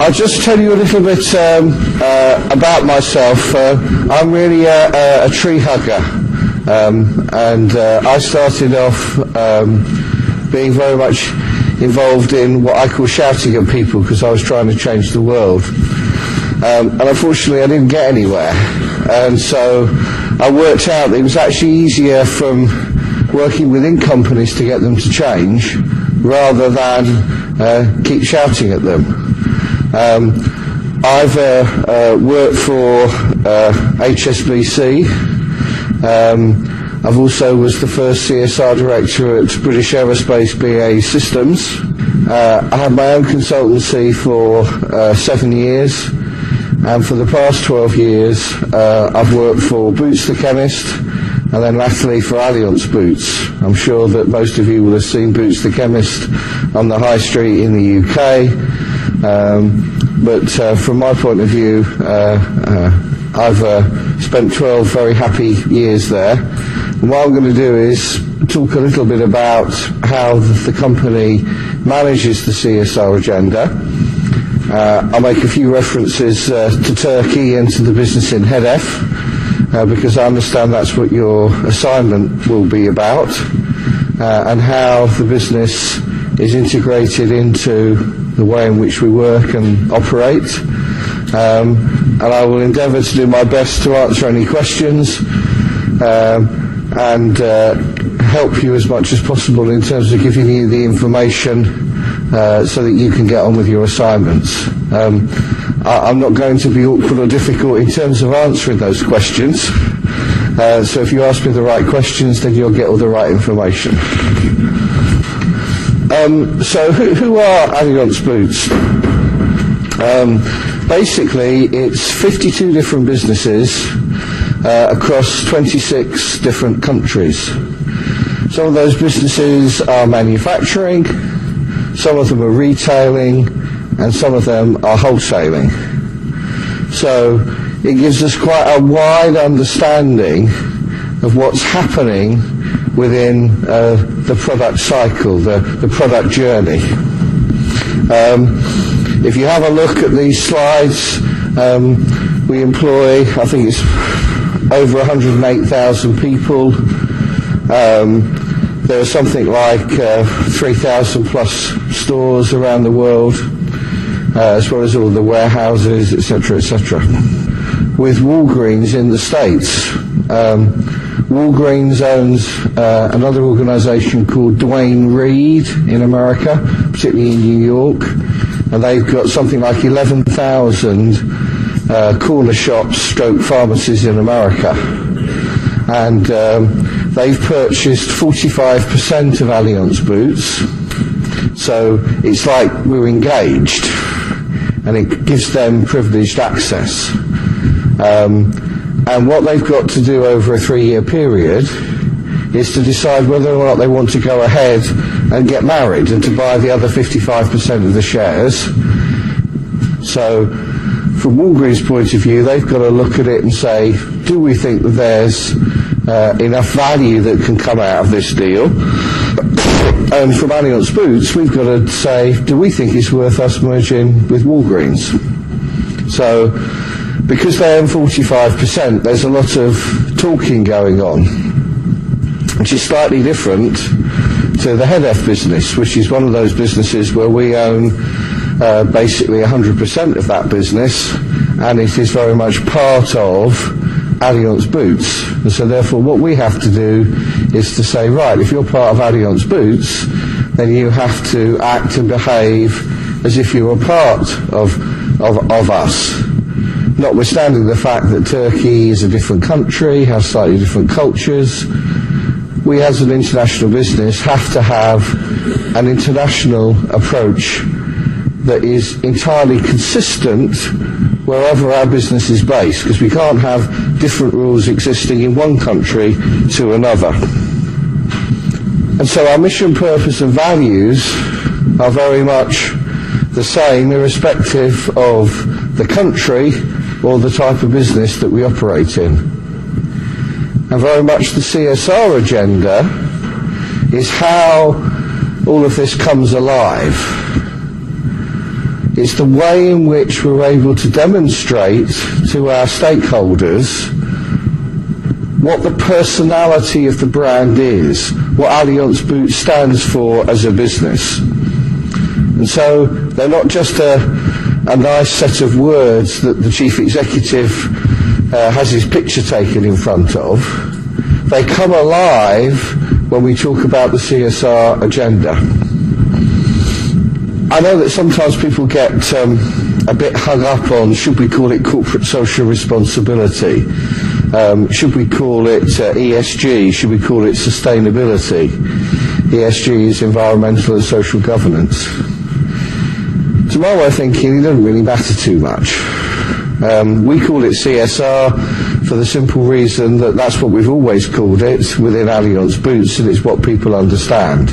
I'll just tell you a little bit about myself. I'm really a tree hugger, and I started off being very much involved in what I call shouting at people because I was trying to change the world. And unfortunately I didn't get anywhere. And so I worked out that it was actually easier from working within companies to get them to change rather than keep shouting at them. I've worked for HSBC. I've also was the first CSR director at British Aerospace BAE Systems. I had my own consultancy for 7 years, and for the past 12 years I've worked for Boots the Chemist, and then latterly for Allianz Boots. I'm sure that most of you will have seen Boots the Chemist on the high street in the UK, but from my point of view I've spent 12 very happy years there. And what I'm going to do is talk a little bit about how the company manages the CSR agenda. I'll make a few references to Turkey and to the business in HEDEF, because I understand that's what your assignment will be about, and how the business is integrated into the way in which we work and operate. And I will endeavour to do my best to answer any questions and help you as much as possible in terms of giving you the information so that you can get on with your assignments. I'm not going to be awkward or difficult in terms of answering those questions, so if you ask me the right questions then you'll get all the right information. So who are Allianz Boots? Basically it's 52 different businesses across 26 different countries. Some of those businesses are manufacturing, some of them are retailing, and some of them are wholesaling. So it gives us quite a wide understanding of what's happening within the product cycle, the product journey. If you have a look at these slides, we employ, I think it's over 108,000 people. There are something like 3,000 plus stores around the world, as well as all the warehouses, etc., etc. With Walgreens in the States. Walgreens owns another organisation called Duane Reade in America, particularly in New York, and they've got something like 11,000 corner shops stroke pharmacies in America. And they've purchased 45% of Allianz Boots, so it's like we're engaged, and it gives them privileged access. And what they've got to do over a 3-year period is to decide whether or not they want to go ahead and get married and to buy the other 55% of the shares. So from Walgreens' point of view, they've got to look at it and say, do we think that there's enough value that can come out of this deal? And from Allianz Boots, we've got to say, do we think it's worth us merging with Walgreens? So because they own 45%, there's a lot of talking going on, which is slightly different to the HEDEF business, which is one of those businesses where we own basically 100% of that business, and it is very much part of Allianz Boots. And so therefore what we have to do is to say, right, if you're part of Allianz Boots, then you have to act and behave as if you were part of us. Notwithstanding the fact that Turkey is a different country, has slightly different cultures, we as an international business have to have an international approach that is entirely consistent wherever our business is based, because we can't have different rules existing in one country to another. And so our mission, purpose and values are very much the same irrespective of the country or the type of business that we operate in. And very much the CSR agenda is how all of this comes alive. It's the way in which we're able to demonstrate to our stakeholders what the personality of the brand is, what Allianz Boots stands for as a business. And so they're not just a nice set of words that the chief executive has his picture taken in front of. They come alive when we talk about the CSR agenda. I know that sometimes people get a bit hung up on, should we call it corporate social responsibility? Should we call it ESG? Should we call it sustainability? ESG is environmental and social governance. To my way of thinking, it doesn't really matter too much. We call it CSR for the simple reason that that's what we've always called it within Allianz Boots, and it's what people understand.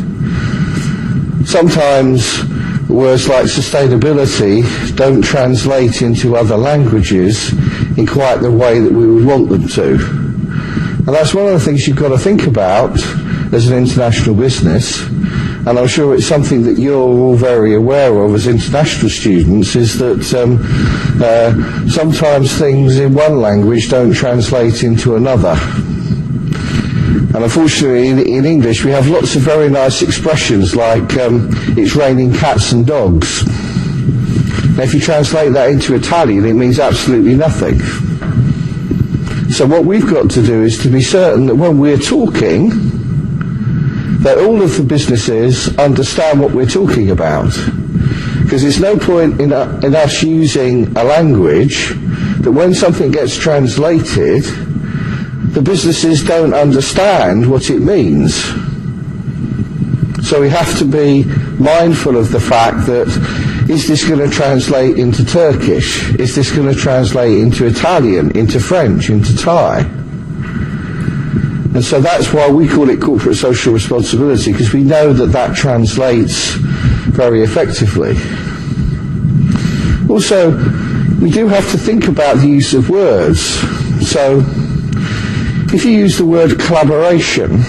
Sometimes words like sustainability don't translate into other languages in quite the way that we would want them to. And that's one of the things you've got to think about as an international business, and I'm sure it's something that you're all very aware of as international students, is that sometimes things in one language don't translate into another. And unfortunately, in English, we have lots of very nice expressions like it's raining cats and dogs. Now, if you translate that into Italian, it means absolutely nothing. So what we've got to do is to be certain that when we're talking, that all of the businesses understand what we're talking about. Because there's no point in us using a language that when something gets translated, the businesses don't understand what it means. So we have to be mindful of the fact that, is this going to translate into Turkish? Is this going to translate into Italian, into French, into Thai? And so that's why we call it corporate social responsibility, because we know that that translates very effectively. Also, we do have to think about the use of words. So, if you use the word collaboration,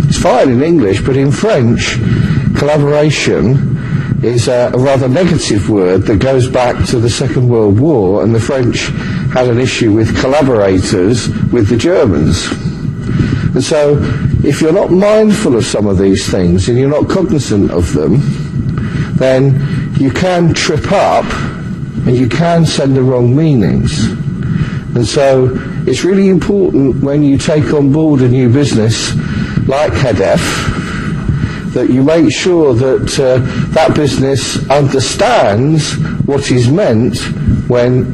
it's fine in English, but in French, collaboration is a rather negative word that goes back to the Second World War, and the French had an issue with collaborators with the Germans. And so, if you're not mindful of some of these things and you're not cognizant of them, then you can trip up and you can send the wrong meanings. And so, it's really important when you take on board a new business like HEDEF that you make sure that that business understands what is meant when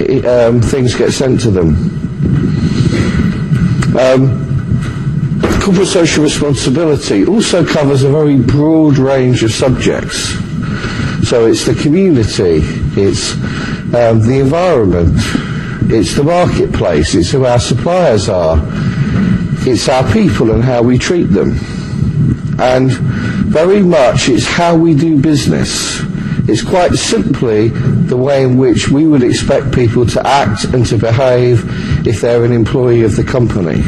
things get sent to them. Corporate social responsibility also covers a very broad range of subjects. So it's the community, it's the environment, it's the marketplace, it's who our suppliers are, it's our people and how we treat them. And very much it's how we do business. It's quite simply the way in which we would expect people to act and to behave if they're an employee of the company.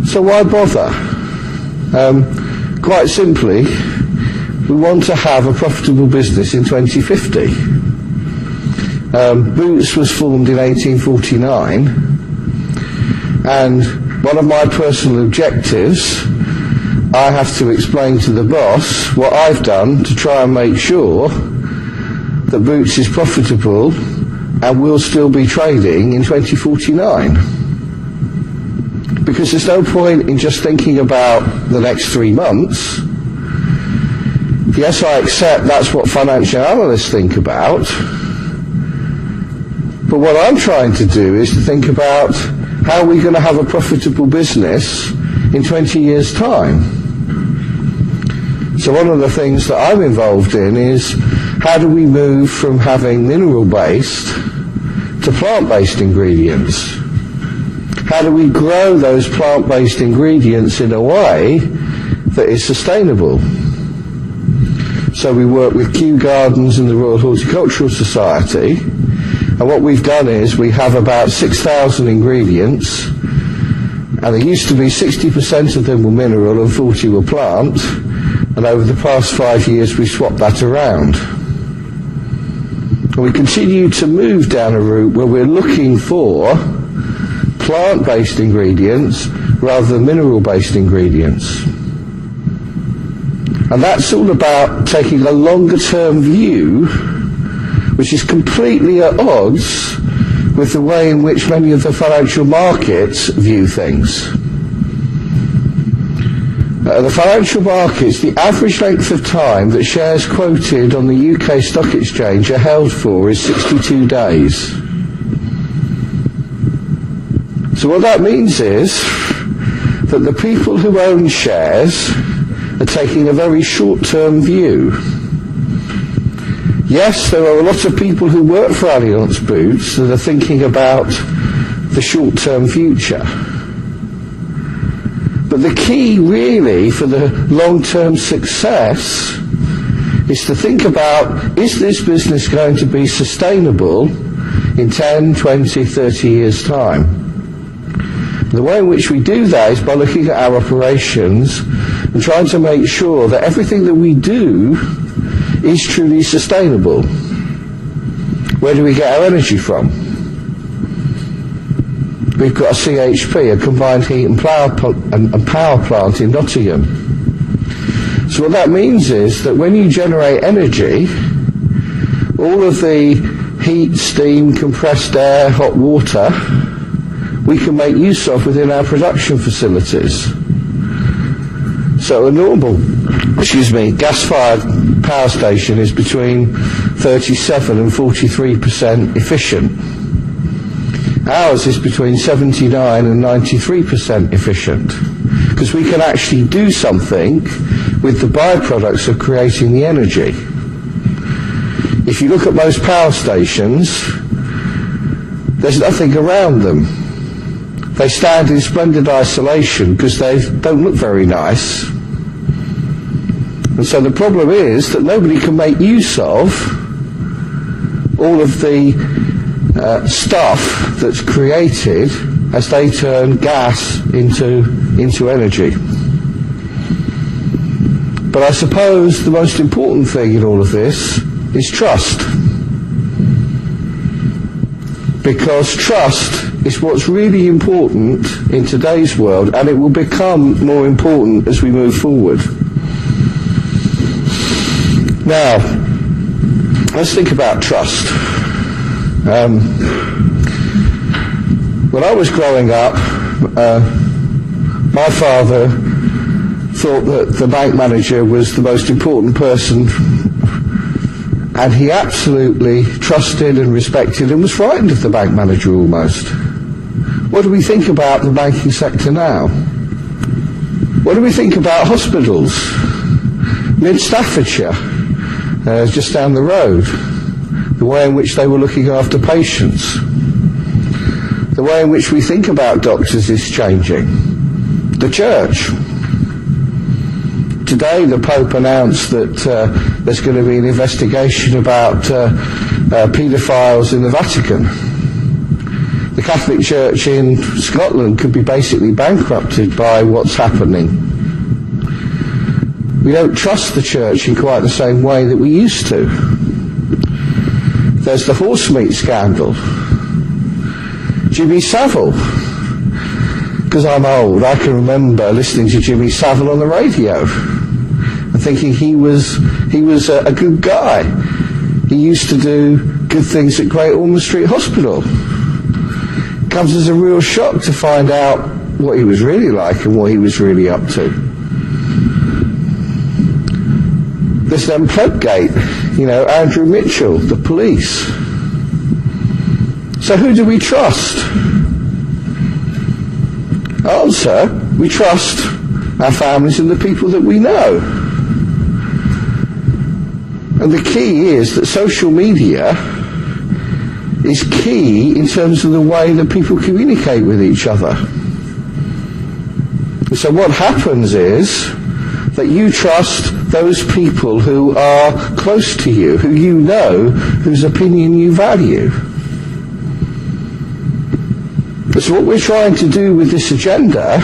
So why bother? Quite simply, we want to have a profitable business in 2050. Boots was formed in 1849, and one of my personal objectives, I have to explain to the boss what I've done to try and make sure that Boots is profitable and will still be trading in 2049. Because there's no point in just thinking about the next 3 months. Yes, I accept that's what financial analysts think about. But what I'm trying to do is to think about how are we going to have a profitable business in 20 years' time. So one of the things that I'm involved in is how do we move from having mineral-based to plant-based ingredients? How do we grow those plant-based ingredients in a way that is sustainable? So we work with Kew Gardens and the Royal Horticultural Society, and what we've done is we have about 6,000 ingredients, and there used to be 60% of them were mineral and 40 were plant, and And over the past 5 years, we swapped that around. And we continue to move down a route where we're looking for plant-based ingredients rather than mineral-based ingredients. And that's all about taking a longer-term view, which is completely at odds with the way in which many of the financial markets view things. The financial markets, the average length of time that shares quoted on the UK Stock Exchange are held for is 62 days. So what that means is that the people who own shares are taking a very short-term view. Yes, there are a lot of people who work for Allianz Boots that are thinking about the short-term future. But the key really for the long-term success is to think about, is this business going to be sustainable in 10, 20, 30 years' time? The way in which we do that is by looking at our operations and trying to make sure that everything that we do is truly sustainable. Where do we get our energy from? We've got a CHP, a combined heat and power plant in Nottingham. So what that means is that when you generate energy, all of the heat, steam, compressed air, hot water, we can make use of within our production facilities. So a normal, gas-fired power station is between 37 and 43% efficient. Ours is between 79 and 93% efficient, because we can actually do something with the byproducts of creating the energy. If you look at most power stations, there's nothing around them. They stand in splendid isolation because they don't look very nice. And so the problem is that nobody can make use of all of the stuff that's created as they turn gas into energy. But I suppose the most important thing in all of this is trust. Because trust is what's really important in today's world, and it will become more important as we move forward. Now, let's think about trust. When I was growing up, my father thought that the bank manager was the most important person, and he absolutely trusted and respected and was frightened of the bank manager almost. What do we think about the banking sector now? What do we think about hospitals? Mid Staffordshire, just down the road, the way in which they were looking after patients. The way in which we think about doctors is changing. The church. Today the Pope announced that there's going to be an investigation about paedophiles in the Vatican. The Catholic Church in Scotland could be basically bankrupted by what's happening. We don't trust the church in quite the same way that we used to. There's the horse meat scandal. Jimmy Savile. Because I'm old, I can remember listening to Jimmy Savile on the radio and thinking he was a good guy. He used to do good things at Great Ormond Street Hospital. Comes as a real shock to find out what he was really like and what he was really up to. There's then Plebgate, Andrew Mitchell, the police. So who do we trust? Answer, we trust our families and the people that we know. And the key is that social media is key in terms of the way that people communicate with each other. So what happens is that you trust those people who are close to you, who you know, whose opinion you value. So what we're trying to do with this agenda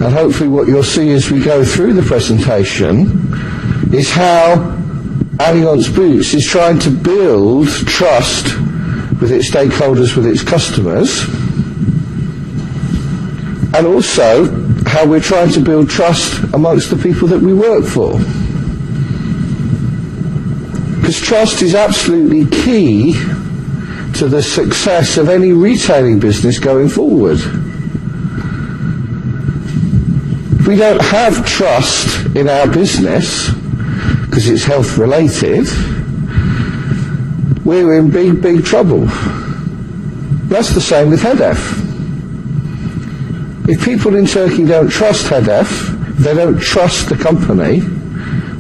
and hopefully what you'll see as we go through the presentation, is how Allianz Boots is trying to build trust with its stakeholders, with its customers, and also how we're trying to build trust amongst the people that we work for. Because trust is absolutely key to the success of any retailing business going forward. If we don't have trust in our business, because it's health related, we're in big, big trouble. That's the same with HEDEF. If people in Turkey don't trust HEDEF, they don't trust the company,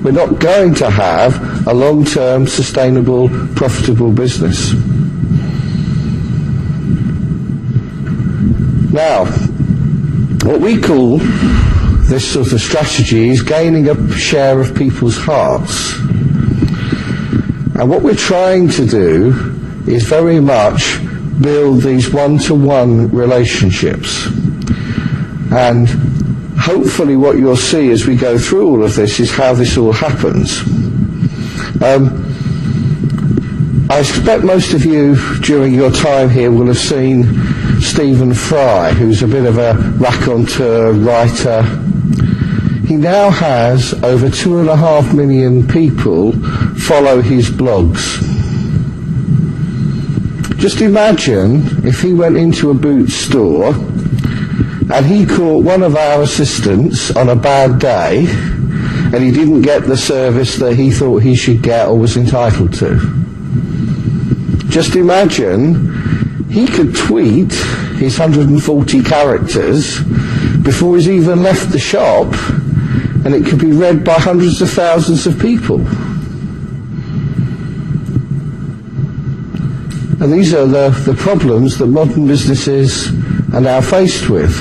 we're not going to have a long-term, sustainable, profitable business. Now, what we call this sort of strategy is gaining a share of people's hearts. And what we're trying to do is very much build these one-to-one relationships. And hopefully what you'll see as we go through all of this is how this all happens. I expect most of you during your time here will have seen Stephen Fry, who's a bit of a raconteur, writer. He now has over 2.5 million people follow his blogs. Just imagine if he went into a Boots store and he caught one of our assistants on a bad day and he didn't get the service that he thought he should get or was entitled to. Just imagine he could tweet his 140 characters before he's even left the shop, and it could be read by hundreds of thousands of people. And these are the problems that modern businesses are now faced with.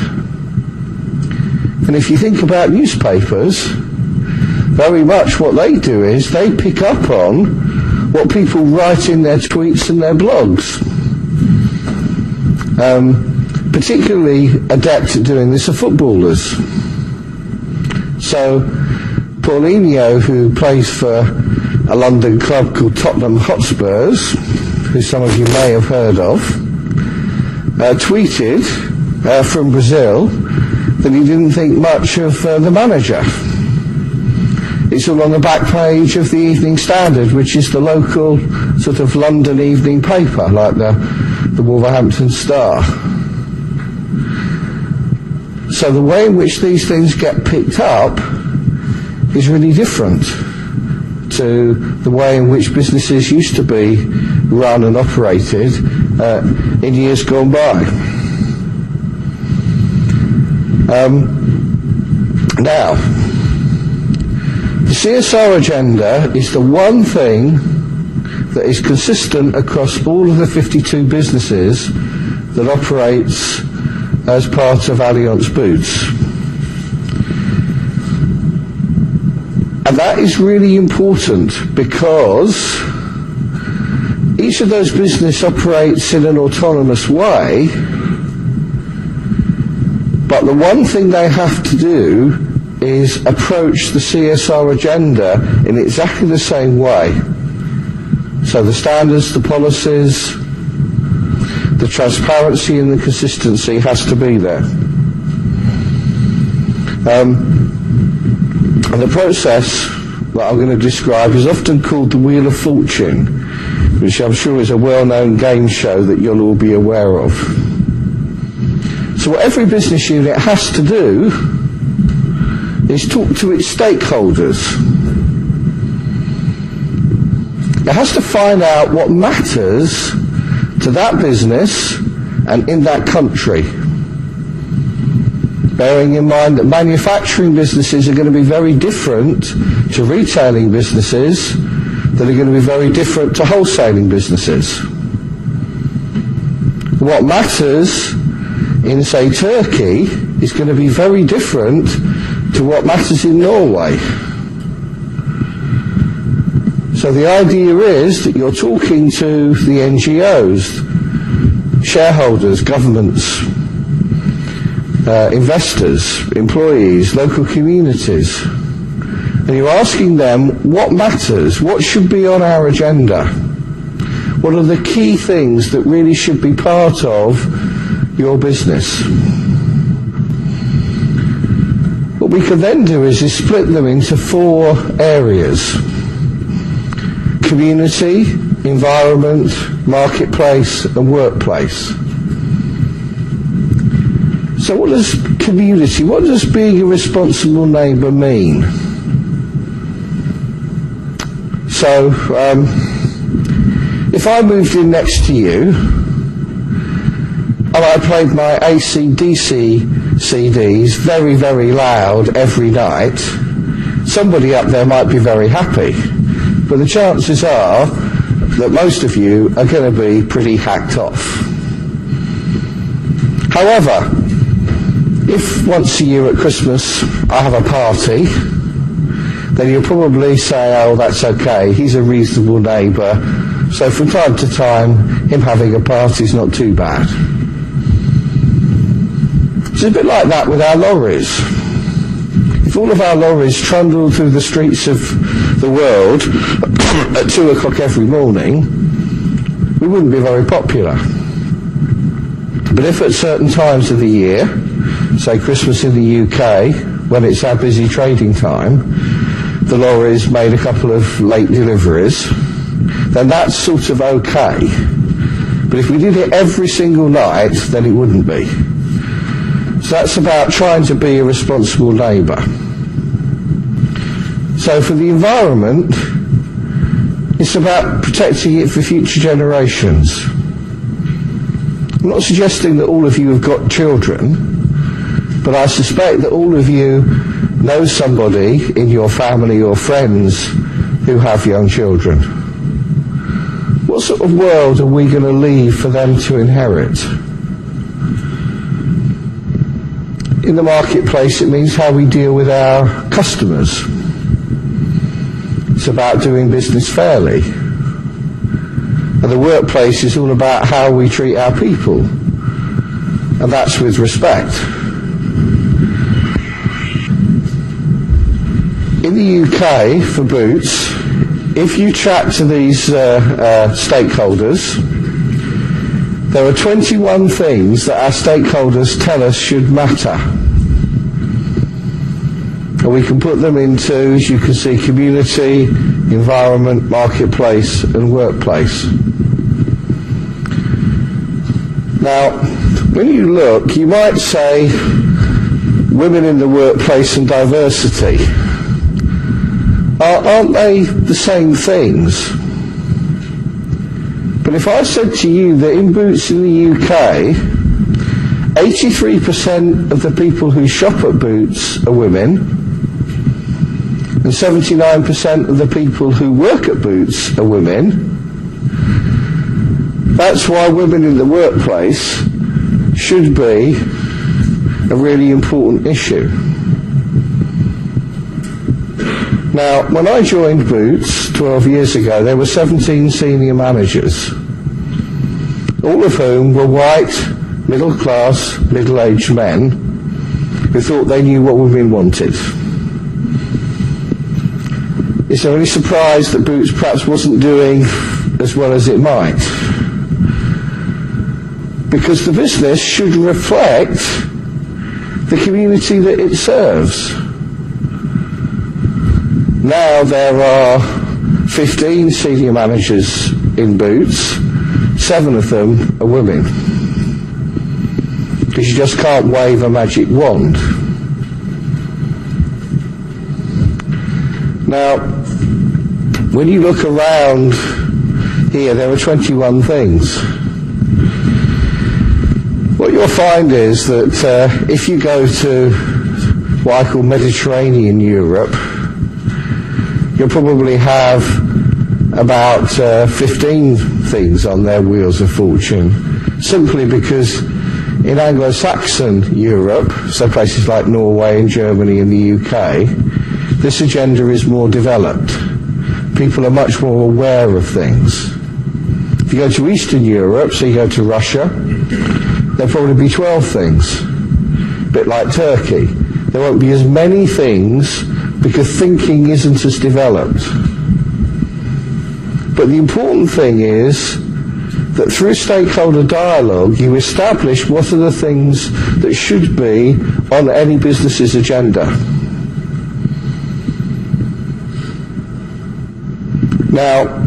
And if you think about newspapers, very much what they do is they pick up on what people write in their tweets and their blogs. Particularly adept at doing this are footballers. So Paulinho, who plays for a London club called Tottenham Hotspurs, who some of you may have heard of, tweeted from Brazil that he didn't think much of the manager. It's all on the back page of the Evening Standard, which is the local sort of London evening paper, like the Wolverhampton Star. So the way in which these things get picked up is really different to the way in which businesses used to be run and operated in years gone by. Now, the CSR agenda is the one thing that is consistent across all of the 52 businesses that operates as part of Allianz Boots. And that is really important because each of those businesses operates in an autonomous way, but the one thing they have to do is approach the CSR agenda in exactly the same way. So the standards, the policies, the transparency and the consistency has to be there. And the process that I'm going to describe is often called the Wheel of Fortune, which I'm sure is a well-known game show that you'll all be aware of. So what every business unit has to do is talk to its stakeholders. It has to find out what matters to that business and in that country. Bearing in mind that manufacturing businesses are going to be very different to retailing businesses that are going to be very different to wholesaling businesses. What matters in, say, Turkey is going to be very different to what matters in Norway. So the idea is that you're talking to the NGOs, shareholders, governments, investors, employees, local communities. And you're asking them what matters, what should be on our agenda. What are the key things that really should be part of your business? What we can then do is split them into 4 areas: community, environment, marketplace, and workplace. So what does community, what does being a responsible neighbour mean? So, if I moved in next to you and I played my AC/DC CDs very, very loud every night, somebody up there might be very happy. But the chances are that most of you are going to be pretty hacked off. However, if once a year at Christmas I have a party, then you'll probably say, oh, that's okay, he's a reasonable neighbour, so from time to time, him having a party is not too bad. It's a bit like that with our lorries. If all of our lorries trundled through the streets of the world at 2 o'clock every morning, we wouldn't be very popular. But if at certain times of the year, say Christmas in the UK, when it's our busy trading time, the lorries made a couple of late deliveries, then that's sort of okay. But if we did it every single night, then it wouldn't be. So that's about trying to be a responsible neighbour. So for the environment, it's about protecting it for future generations. I'm not suggesting that all of you have got children, but I suspect that all of you know somebody in your family or friends who have young children. What sort of world are we going to leave for them to inherit? In the marketplace, it means how we deal with our customers. It's about doing business fairly. And the workplace is all about how we treat our people. And that's with respect. In the UK, for Boots, if you chat to these stakeholders, there are 21 things that our stakeholders tell us should matter. And we can put them into, as you can see, community, environment, marketplace, and workplace. Now, when you look, you might say women in the workplace and diversity. Aren't they the same things? But if I said to you that in Boots in the UK, 83% of the people who shop at Boots are women, and 79% of the people who work at Boots are women, that's why women in the workplace should be a really important issue. Now, when I joined Boots 12 years ago, there were 17 senior managers, all of whom were white, middle-class, middle-aged men who thought they knew what women wanted. Is there any surprise that Boots perhaps wasn't doing as well as it might? Because the business should reflect the community that it serves. Now there are 15 senior managers in Boots, 7 of them are women. Because you just can't wave a magic wand. Now, when you look around here, there are 21 things. What you'll find is that if you go to what I call Mediterranean Europe, you'll probably have about 15 things on their wheels of fortune, simply because in Anglo-Saxon Europe, so places like Norway and Germany and the UK, this agenda is more developed. People are much more aware of things. If you go to Eastern Europe, so you go to Russia, there'll probably be 12 things. But bit like Turkey. There won't be as many things because thinking isn't as developed. But the important thing is that through stakeholder dialogue you establish what are the things that should be on any business's agenda. Now,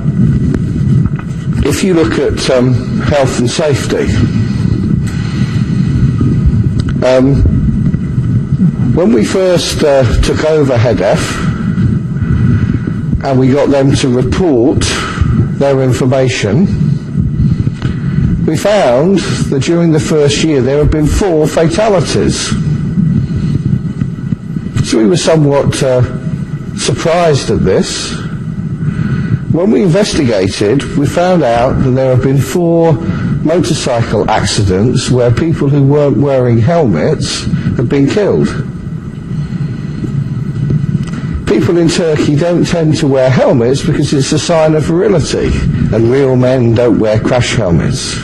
if you look at health and safety, when we first took over HEDF and we got them to report their information, we found that during the first year there had been 4 fatalities. So we were somewhat surprised at this. When we investigated, we found out that there have been 4 motorcycle accidents where people who weren't wearing helmets have been killed. People in Turkey don't tend to wear helmets because it's a sign of virility, and real men don't wear crash helmets.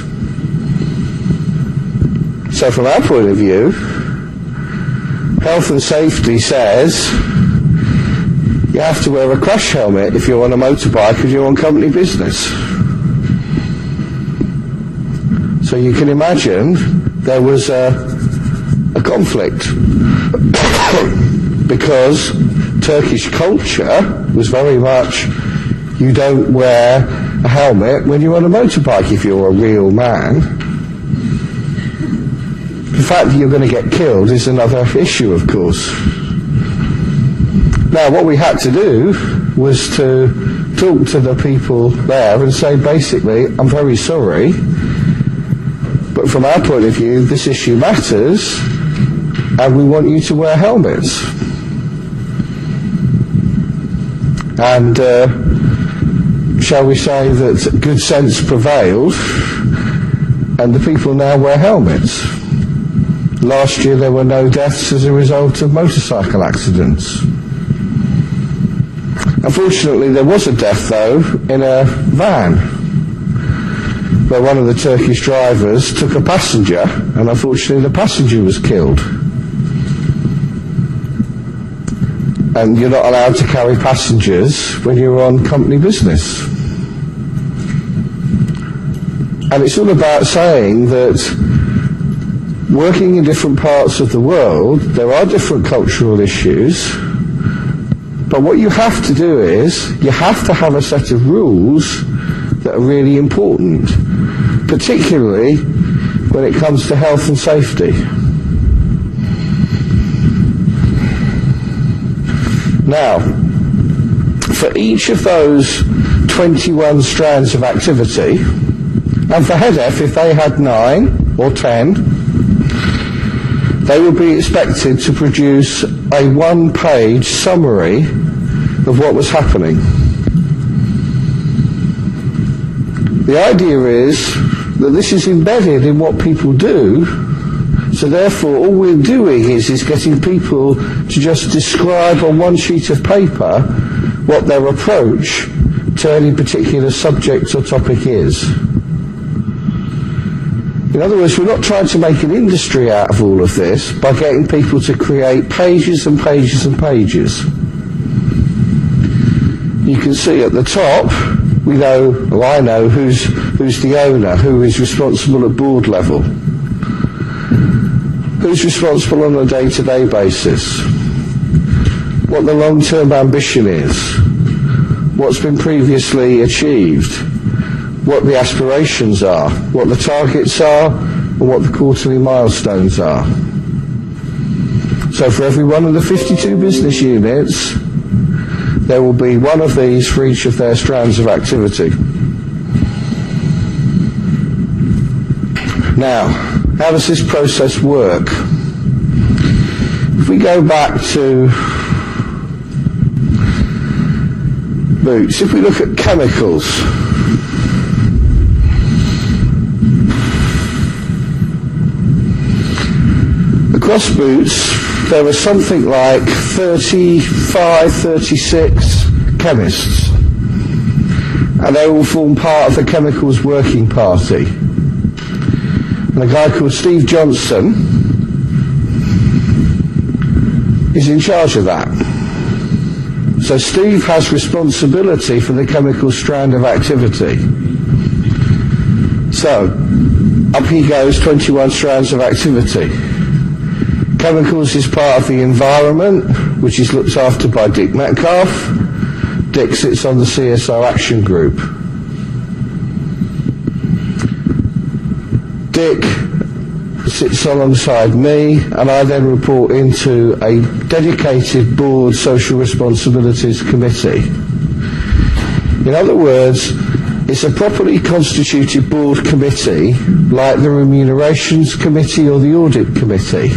So from our point of view, health and safety says you have to wear a crash helmet if you're on a motorbike if you're on company business. So you can imagine there was a conflict because Turkish culture was very much you don't wear a helmet when you're on a motorbike if you're a real man. The fact that you're going to get killed is another issue, of course. Now, what we had to do was to talk to the people there and say, basically, I'm very sorry, but from our point of view, this issue matters, and we want you to wear helmets. And shall we say that good sense prevailed, and the people now wear helmets. Last year there were no deaths as a result of motorcycle accidents. Unfortunately, there was a death, though, in a van, where one of the Turkish drivers took a passenger, and unfortunately the passenger was killed. And you're not allowed to carry passengers when you're on company business. And it's all about saying that working in different parts of the world, there are different cultural issues, but what you have to do is, you have to have a set of rules that are really important, particularly when it comes to health and safety. Now, for each of those 21 strands of activity, and for HEDF, if they had 9 or 10, they would be expected to produce a 1-page summary of what was happening. The idea is that this is embedded in what people do, so therefore all we're doing is getting people to just describe on one sheet of paper what their approach to any particular subject or topic is. In other words, we're not trying to make an industry out of all of this by getting people to create pages and pages and pages. You can see at the top, we know, well, I know who's the owner, who is responsible at board level, who's responsible on a day-to-day basis, what the long-term ambition is, what's been previously achieved, what the aspirations are, what the targets are, and what the quarterly milestones are. So for every one of the 52 business units, there will be one of these for each of their strands of activity. Now, how does this process work? If we go back to boots, if we look at chemicals, across boots there are something like 35, 36 chemists, and they all form part of the chemicals working party. And a guy called Steve Johnson is in charge of that. So Steve has responsibility for the chemical strand of activity. So, up he goes, 21 strands of activity. Chemicals is part of the environment, which is looked after by Dick Metcalf. Dick sits on the CSO Action Group. Dick sits alongside me, and I then report into a dedicated board social responsibilities committee. In other words, it's a properly constituted board committee, like the remunerations committee or the audit committee.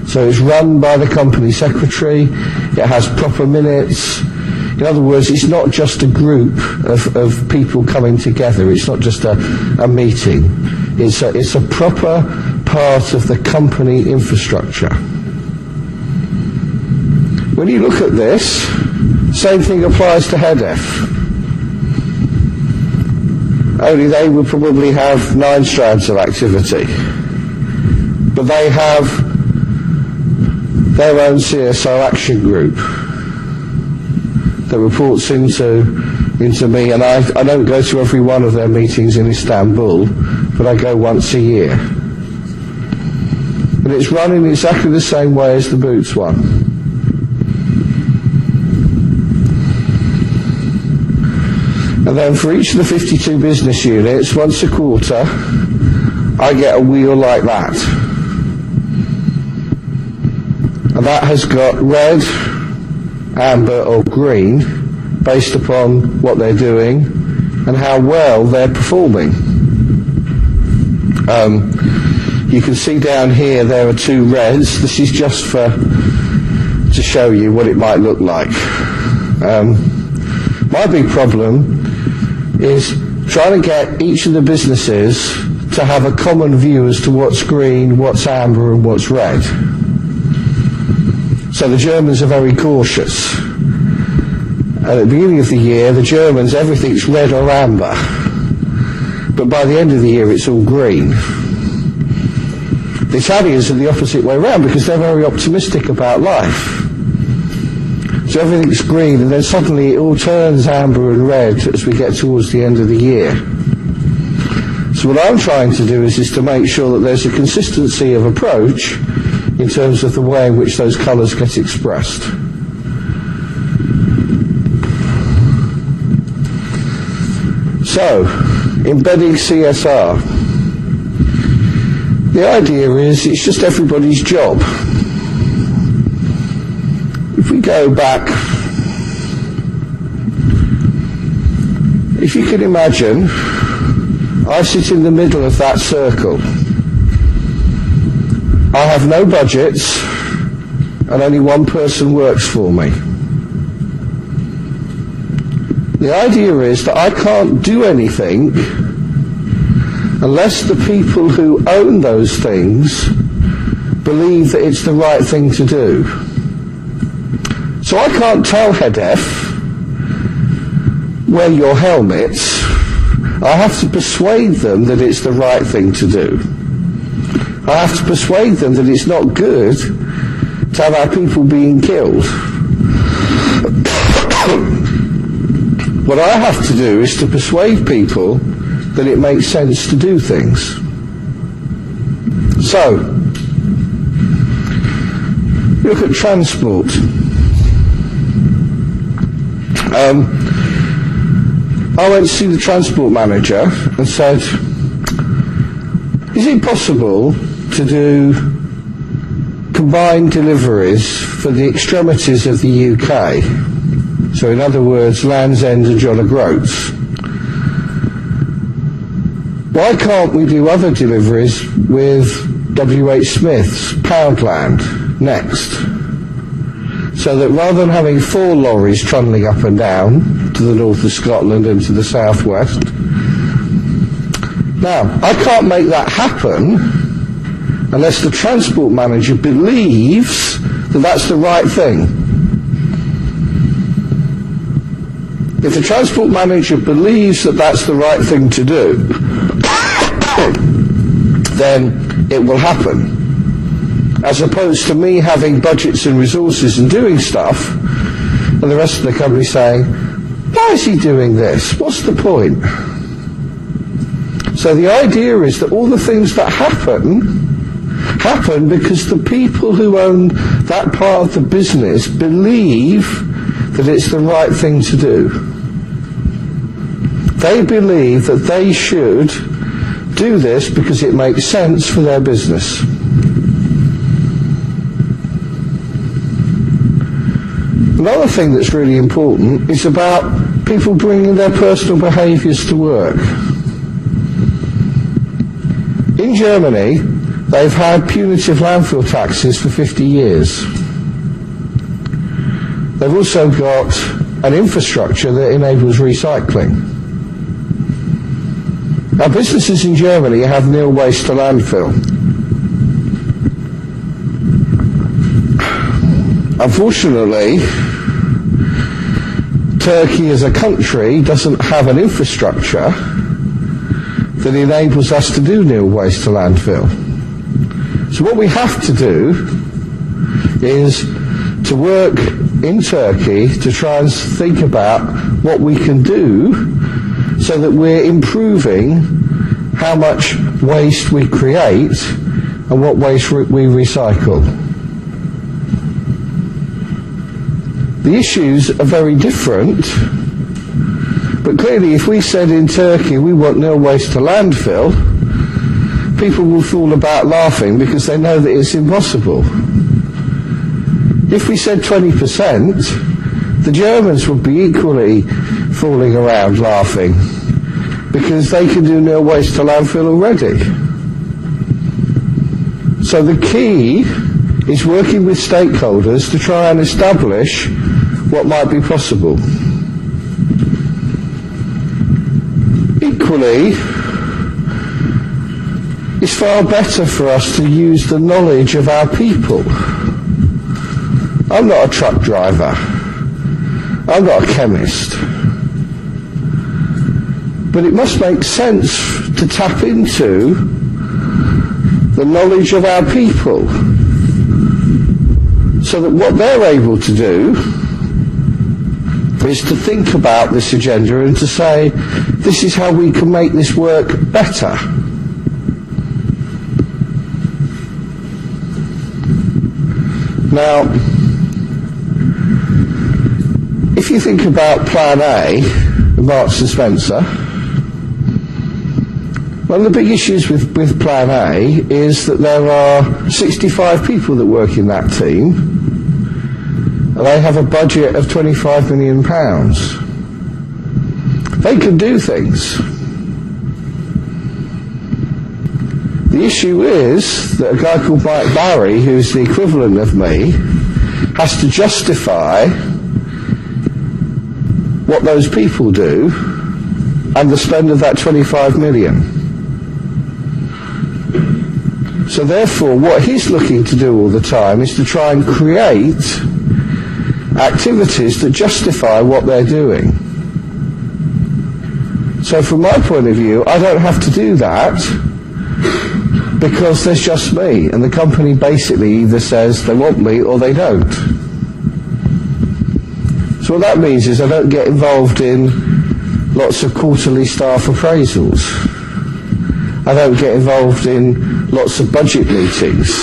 So it's run by the company secretary, it has proper minutes. In other words, it's not just a group of people coming together, it's not just a meeting. It's a proper part of the company infrastructure. When you look at this, same thing applies to HEDF. Only they will probably have 9 strands of activity. But they have their own CSO action group that reports into me, and I don't go to every one of their meetings in Istanbul, but I go once a year. And it's run in exactly the same way as the Boots one. And then for each of the 52 business units, once a quarter, I get a wheel like that. And that has got red, amber or green based upon what they're doing and how well they're performing. You can see down here there are 2 reds. This is just to show you what it might look like. My big problem is trying to get each of the businesses to have a common view as to what's green, what's amber and what's red. So the Germans are very cautious. And at the beginning of the year, the Germans, everything's red or amber. But by the end of the year, it's all green. The Italians are the opposite way around because they're very optimistic about life. So everything's green, and then suddenly it all turns amber and red as we get towards the end of the year. So what I'm trying to do is to make sure that there's a consistency of approach in terms of the way in which those colours get expressed. So, embedding CSR. The idea is it's just everybody's job. If we go back, if you can imagine, I sit in the middle of that circle. I have no budgets and only one person works for me. The idea is that I can't do anything unless the people who own those things believe that it's the right thing to do. So I can't tell HEDF, wear your helmets. I have to persuade them that it's the right thing to do. I have to persuade them that it's not good to have our people being killed. What I have to do is to persuade people that it makes sense to do things. So, look at transport. I went to see the transport manager and said, is it possible to do combined deliveries for the extremities of the UK? So in other words, Land's End and John O'Groats. Why can't we do other deliveries with W.H. Smith's Poundland next? So that rather than having 4 lorries trundling up and down to the north of Scotland and to the southwest. Now, I can't make that happen unless the transport manager believes that that's the right thing. If the transport manager believes that that's the right thing to do, then it will happen. as opposed to me having budgets and resources and doing stuff, and the rest of the company saying, why is he doing this? What's the point? So the idea is that all the things that happen because the people who own that part of the business believe that it's the right thing to do. They believe that they should do this because it makes sense for their business. Another thing that's really important is about people bringing their personal behaviours to work. In Germany, they've had punitive landfill taxes for 50 years. They've also got an infrastructure that enables recycling. Now, businesses in Germany have nil waste to landfill. Unfortunately, Turkey as a country doesn't have an infrastructure that enables us to do nil waste to landfill. So what we have to do is to work in Turkey to try and think about what we can do so that we're improving how much waste we create and what waste we recycle. The issues are very different, but clearly if we said in Turkey we want nil waste to landfill, people will fall about laughing because they know that it's impossible. If we said 20%, the Germans would be equally falling around laughing because they can do nil waste to landfill already. So the key is working with stakeholders to try and establish what might be possible. Equally, it's far better for us to use the knowledge of our people. I'm not a truck driver. I'm not a chemist. But it must make sense to tap into the knowledge of our people so that what they're able to do is to think about this agenda and to say, this is how we can make this work better. Now, if you think about Plan A, Marks and Spencer, one of the big issues with Plan A is that there are 65 people that work in that team, and they have a budget of £25 million. They can do things. The issue is that a guy called Mike Barry, who's the equivalent of me, has to justify what those people do and the spend of that 25 million. So therefore, what he's looking to do all the time is to try and create activities that justify what they're doing. So from my point of view, I don't have to do that because there's just me, and the company basically either says they want me or they don't. So what that means is I don't get involved in lots of quarterly staff appraisals. I don't get involved in lots of budget meetings.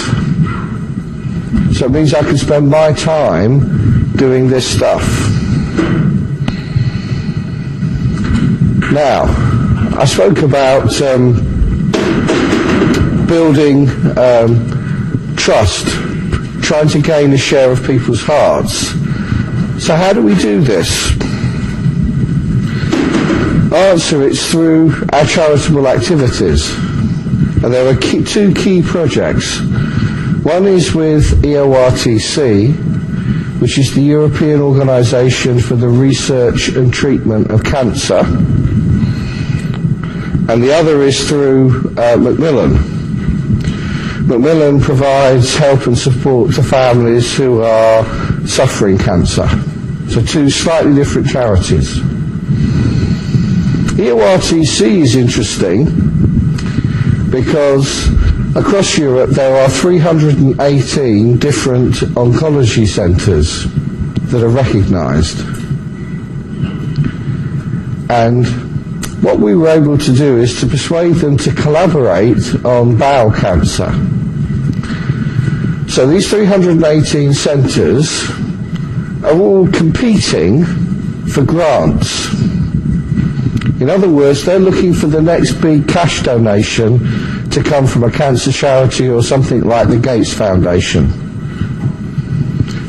So it means I can spend my time doing this stuff. Now, I spoke about building trust, trying to gain a share of people's hearts. So how do we do this? Answer, it's through our charitable activities. And there are two key projects. One is with EORTC, which is the European Organisation for the Research and Treatment of Cancer. And the other is through Macmillan. Macmillan provides help and support to families who are suffering cancer. So two slightly different charities. EORTC is interesting because Across Europe there are 318 different oncology centres that are recognised. And what we were able to do is to persuade them to collaborate on bowel cancer. So these 318 centres are all competing for grants. In other words, they're looking for the next big cash donation to come from a cancer charity or something like the Gates Foundation.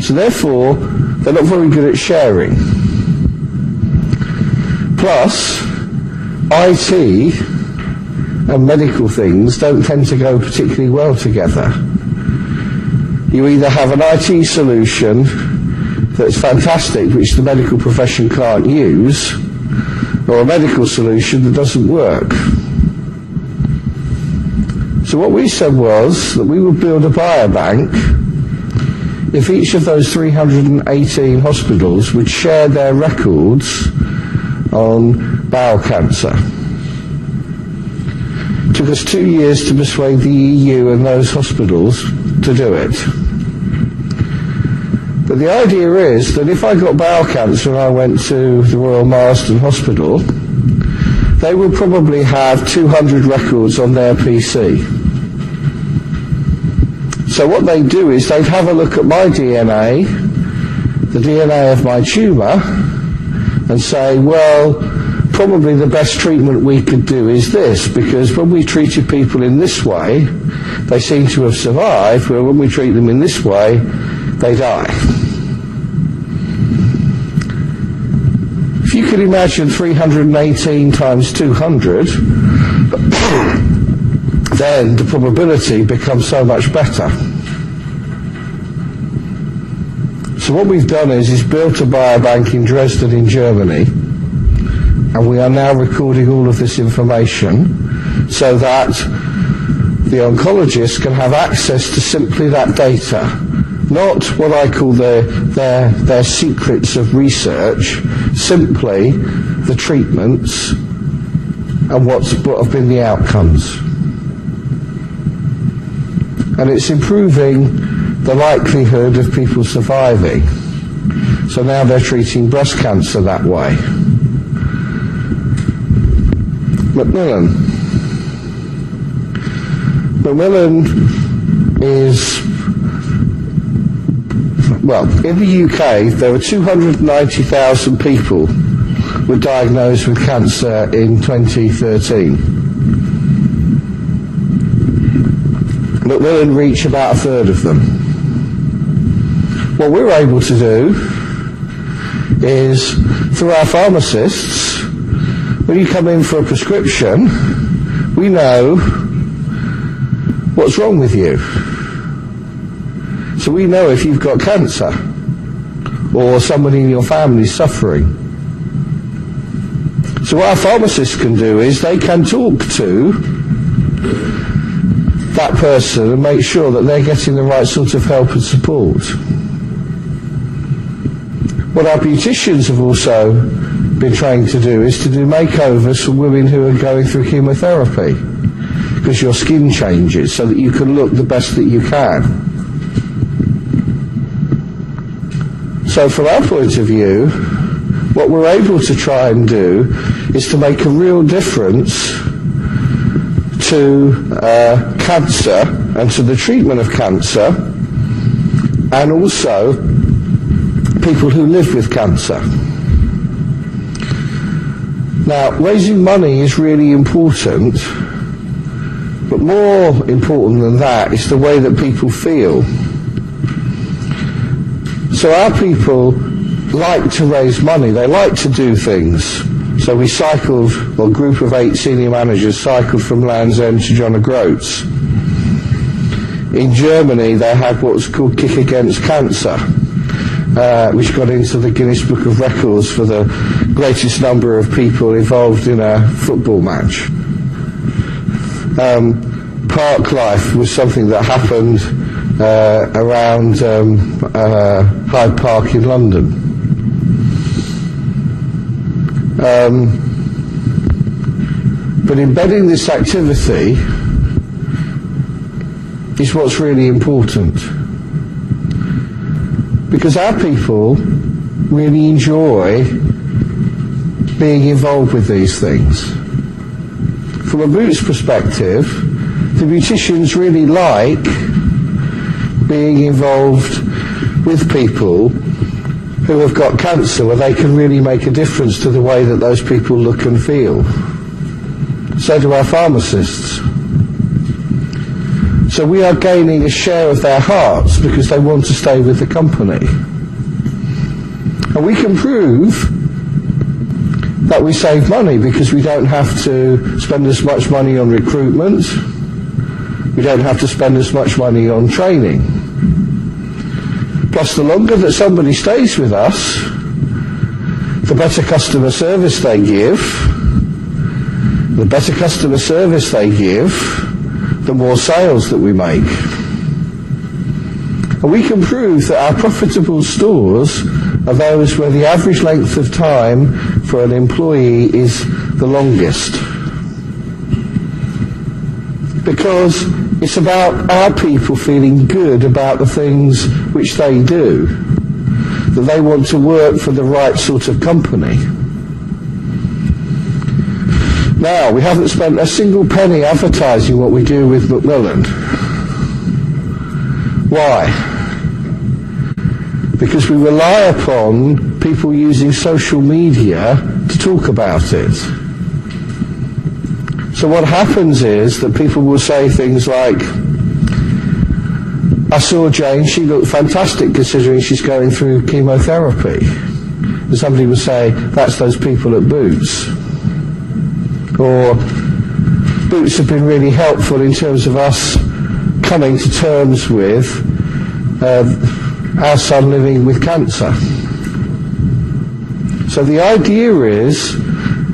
So therefore, they're not very good at sharing. Plus, IT and medical things don't tend to go particularly well together. You either have an IT solution that's fantastic, which the medical profession can't use, or a medical solution that doesn't work. So what we said was that we would build a biobank if each of those 318 hospitals would share their records on bowel cancer. It took us 2 years to persuade the EU and those hospitals to do it. But the idea is that if I got bowel cancer and I went to the Royal Marsden Hospital, they would probably have 200 records on their PC. So what they'd do is they'd have a look at my DNA, the DNA of my tumour, and say, well, probably the best treatment we could do is this, because when we treated people in this way, they seem to have survived, where when we treat them in this way, they die. If you could imagine 318 times 200, then the probability becomes so much better. So what we've done is built a biobank in Dresden in Germany, and we are now recording all of this information so that the oncologists can have access to simply that data, not what I call their secrets of research, simply the treatments and what have been the outcomes. And it's improving the likelihood of people surviving. So now they're treating breast cancer that way. Macmillan is, well, in the UK there were 290,000 people were diagnosed with cancer in 2013. Macmillan reach about a third of them. What we're able to do is, through our pharmacists, when you come in for a prescription, we know what's wrong with you. So we know if you've got cancer or somebody in your family is suffering. So what our pharmacists can do is they can talk to that person and make sure that they're getting the right sort of help and support. What our beauticians have also been trained to do is to do makeovers for women who are going through chemotherapy, because your skin changes so that you can look the best that you can. So from our point of view, what we're able to try and do is to make a real difference to cancer and to the treatment of cancer, and also people who live with cancer. Now, raising money is really important, but more important than that is the way that people feel. So our people like to raise money, they like to do things. So we cycled, well, a group of 8 senior managers cycled from Land's End to John O'Groats. In Germany they had what's called Kick Against Cancer, which got into the Guinness Book of Records for the greatest number of people involved in a football match. Park Life was something that happened around Hyde Park in London. But embedding this activity is what's really important. Because our people really enjoy being involved with these things. From a boots perspective, the beauticians really like being involved with people who have got cancer, where they can really make a difference to the way that those people look and feel. So do our pharmacists. So we are gaining a share of their hearts because they want to stay with the company. And we can prove that we save money because we don't have to spend as much money on recruitment, we don't have to spend as much money on training. Plus, the longer that somebody stays with us, the better customer service they give. The better customer service they give, the more sales that we make. And we can prove that our profitable stores are those where the average length of time for an employee is the longest. Because it's about our people feeling good about the things which they do, that they want to work for the right sort of company. Now, we haven't spent a single penny advertising what we do with Macmillan. Why? Because we rely upon people using social media to talk about it. So what happens is that people will say things like, I saw Jane, she looked fantastic considering she's going through chemotherapy. And somebody will say, that's those people at Boots. Or, Boots have been really helpful in terms of us coming to terms with our son living with cancer. So the idea is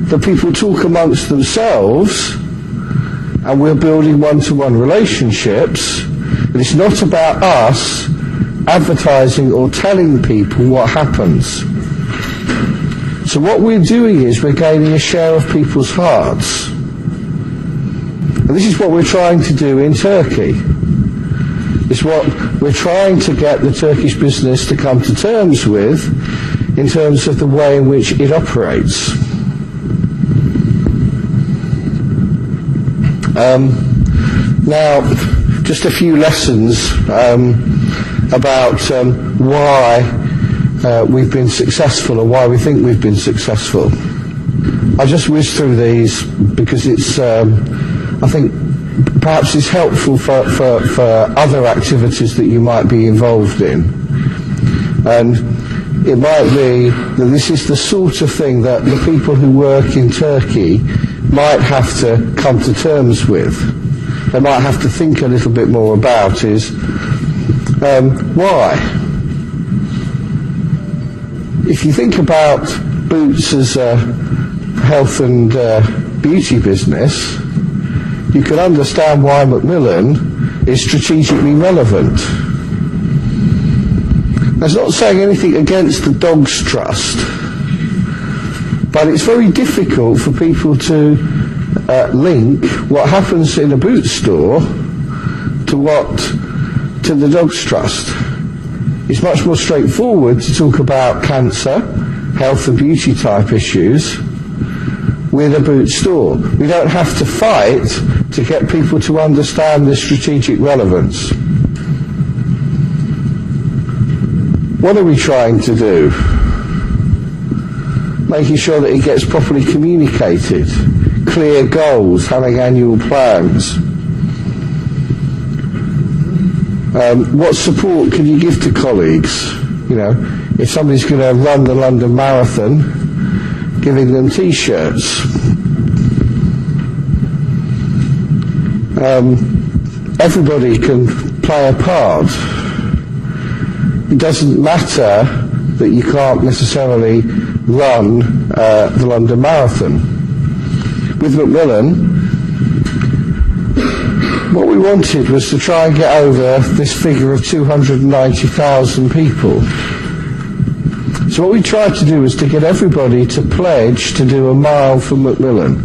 that people talk amongst themselves and we're building one-to-one relationships. And it's not about us advertising or telling people what happens. So what we're doing is we're gaining a share of people's hearts. And this is what we're trying to do in Turkey. It's what we're trying to get the Turkish business to come to terms with in terms of the way in which it operates. Now, just a few lessons about why we've been successful or why we think we've been successful. I just whiz through these because it's, I think, perhaps it's helpful for other activities that you might be involved in. And it might be that this is the sort of thing that the people who work in Turkey might have to come to terms with. They might have to think a little bit more about is why? If you think about Boots as a health and beauty business, you can understand why Macmillan is strategically relevant. That's not saying anything against the Dogs Trust, but it's very difficult for people to link what happens in a Boots store to the Dogs Trust. It's much more straightforward to talk about cancer, health and beauty type issues with a Boots store. We don't have to fight to get people to understand the strategic relevance. What are we trying to do? Making sure that it gets properly communicated, clear goals, having annual plans. What support can you give to colleagues? You know, if somebody's going to run the London Marathon, giving them T-shirts. Everybody can play a part. It doesn't matter that you can't necessarily run the London Marathon. With Macmillan, what we wanted was to try and get over this figure of 290,000 people. So what we tried to do was to get everybody to pledge to do a mile for Macmillan.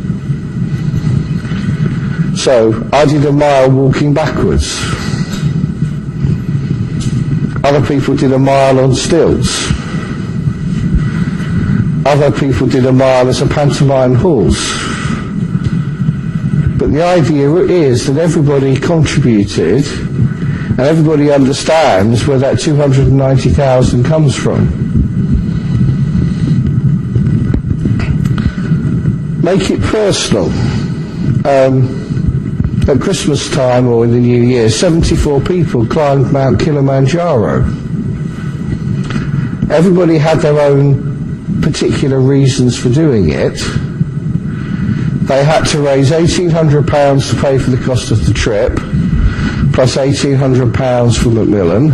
So I did a mile walking backwards. Other people did a mile on stilts. Other people did a mile as a pantomime horse. But the idea is that everybody contributed and everybody understands where that 290,000 comes from. Make it personal. At Christmas time or in the New Year, 74 people climbed Mount Kilimanjaro. Everybody had their own particular reasons for doing it. They had to raise £1,800 to pay for the cost of the trip, plus £1,800 from Macmillan,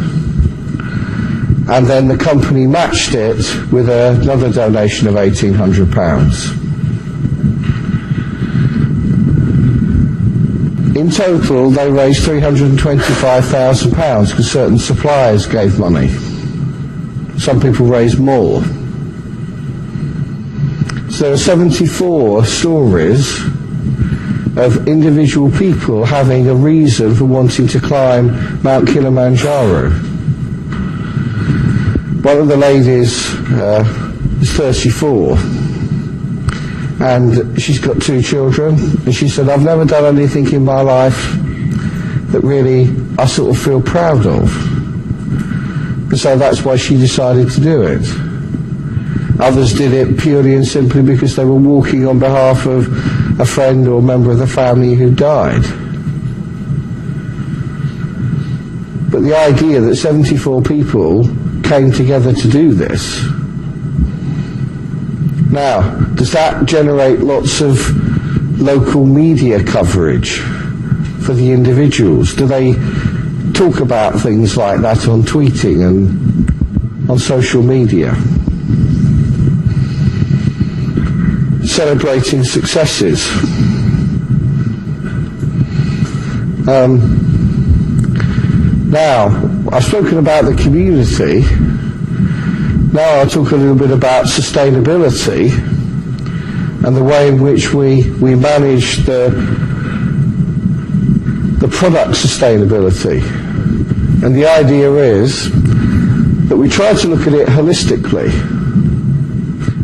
and then the company matched it with another donation of £1,800. In total, they raised £325,000 because certain suppliers gave money. Some people raised more. So there are 74 stories of individual people having a reason for wanting to climb Mount Kilimanjaro. One of the ladies is 34. And she's got 2 children, and she said, I've never done anything in my life that really I sort of feel proud of. And so that's why she decided to do it. Others did it purely and simply because they were walking on behalf of a friend or member of the family who died. But the idea that 74 people came together to do this. Now, does that generate lots of local media coverage for the individuals? Do they talk about things like that on tweeting and on social media? Celebrating successes. Now, I've spoken about the community. Now I'll talk a little bit about sustainability and the way in which we manage the product sustainability. And the idea is that we try to look at it holistically.